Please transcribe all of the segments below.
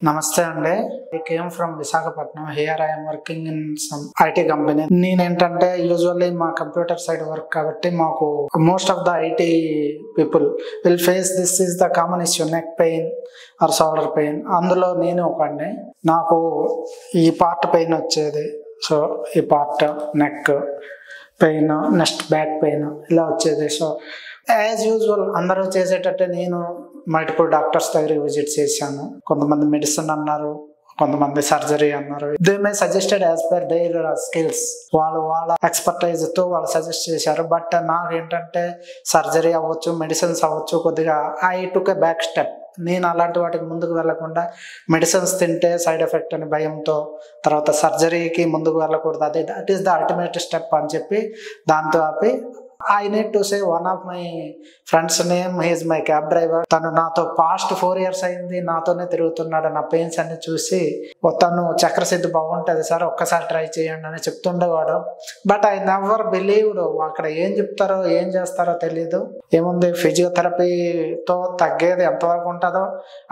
నమస్తే అండి. I came from Visakhapatnam. Here I am working in some IT company. నేనేంటంటే usually మా కంప్యూటర్ సైడ్ వర్క్ కాబట్టి మాకు most of the IT people will face this is the common issue, neck pain or shoulder pain. అందులో నేను ఒకండి. నాకు ఈ part pain వచ్చేది. So ఈ part neck pain, next back pain ఇలా వచ్చేది. సో యాజ్ యూజువల్ అందరూ చేసేటట్టే నేను మల్టిపుల్ డాక్టర్స్ దగ్గరికి విజిట్ చేశాను. కొంతమంది మెడిసిన్ అన్నారు, కొంతమంది సర్జరీ అన్నారు. They may suggested as per their skills. వాళ్ళ ఎక్స్పర్టైజ్ తో వాళ్ళు సజెస్ట్ చేశారు. బట్ నాకు ఏంటంటే సర్జరీ అవ్వచ్చు, మెడిసిన్స్ అవ్వచ్చు, కొద్దిగా I took a back step. నేను అలాంటి వాటికి ముందుకు వెళ్లకుండా మెడిసిన్స్ తింటే సైడ్ ఎఫెక్ట్ అని భయంతో, తర్వాత సర్జరీకి ముందుకు వెళ్ళకూడదు, అదే that is the ultimate step అని చెప్పి దాంతో ఆపి I need to say one of my friends name, he is my cab driver. తను నాతో పాస్ట్ 4 years అయింది నాతోనే తిరుగుతున్నాడు. నా పెయిన్స్ అన్ని చూసి తను చక్రసిద్ధి బాగుంటుంది సార్, ఒక్కసారి ట్రై చేయండి అని చెప్తుండేవాడు. But I never believed. అక్కడ ఏం చెప్తారో ఏం చేస్తారో తెలీదు. ఏముంది, ఫిజియోథెరపీతో తగ్గేది ఎంతవరకు ఉంటుందో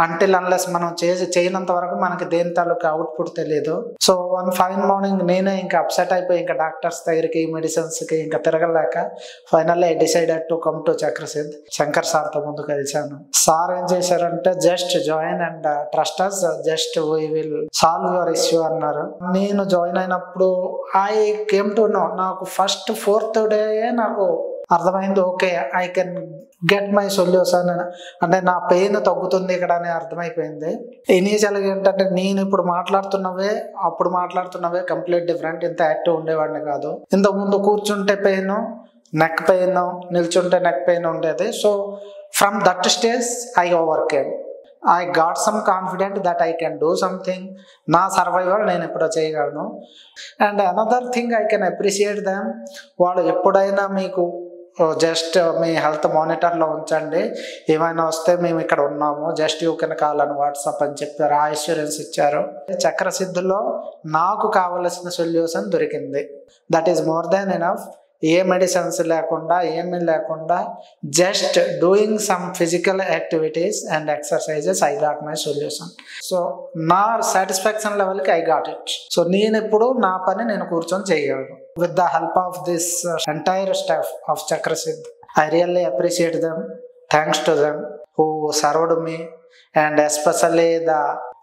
అంటిల్ అన్లెస్ మనం చేయనంత వరకు మనకి దేని తాలూకు అవుట్పుట్ తెలియదు. సో వన్ ఫైన్ మార్నింగ్ నేనే ఇంకా అప్సెట్ అయిపోయి ఇంకా డాక్టర్స్ దగ్గరికి, మెడిసిన్స్కి ఇంకా తిరగలేక finally I decided to come to Chakrasiddh. Shankar సార్తో ముందుకు కలిశాను. సార్ ఏం చేశారంటే just join and trust us, just we will solve your issue అన్నారు. నేను జాయిన్ అయినప్పుడు ఐ కేమ్ టు నో, నాకు ఫస్ట్ 4th డే నాకు అర్థమైంది, okay I can get my solution. అంటే నా పెయిన్ తగ్గుతుంది ఇక్కడ అని అర్థమైపోయింది. ఇనీషియల్గా ఏంటంటే నేను ఇప్పుడు మాట్లాడుతున్నవే అప్పుడు మాట్లాడుతున్నవే కంప్లీట్ డిఫరెంట్. ఇంత యాక్టివ్ ఉండేవాడిని కాదు. ఇంతకుముందు కూర్చుంటే పెయిన్, నెక్ పెయిన్, నిల్చుంటే నెక్ పెయిన్ ఉండేది. So from that stage I overcame. I got some confident that I can do something. నా సర్వైవల్ నేను ఎప్పుడో చేయగలను. And another thing I can appreciate them. వాళ్ళు ఎప్పుడైనా మీకు జస్ట్ మీ హెల్త్ మానిటర్లో ఉంచండి, ఏమైనా వస్తే మేము ఇక్కడ ఉన్నాము, జస్ట్ యూ కెన్ కాల్ అని వాట్సాప్ అని చెప్పారు. ఆ ఇన్సూరెన్స్ ఇచ్చారు. చక్రసిద్ధిలో నాకు కావలసిన సొల్యూషన్ దొరికింది. That is more than enough. ఏ మెడిసిన్స్ లేకుండా, ఏమీ లేకుండా, just doing some physical activities and exercises I got my solution. So నా సాటిస్ఫాక్షన్ లెవెల్కి ఐ గాట్ ఇట్. సో నేను ఇప్పుడు నా పని నేను కూర్చొని చేయగలను. With the help of this entire staff of Chakrasiddh, I really appreciate them. Thanks to them who served me and especially the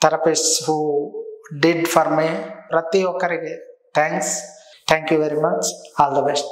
therapist who did for me. ప్రతి ఒక్కరికి thanks. Thank you very much. All the best.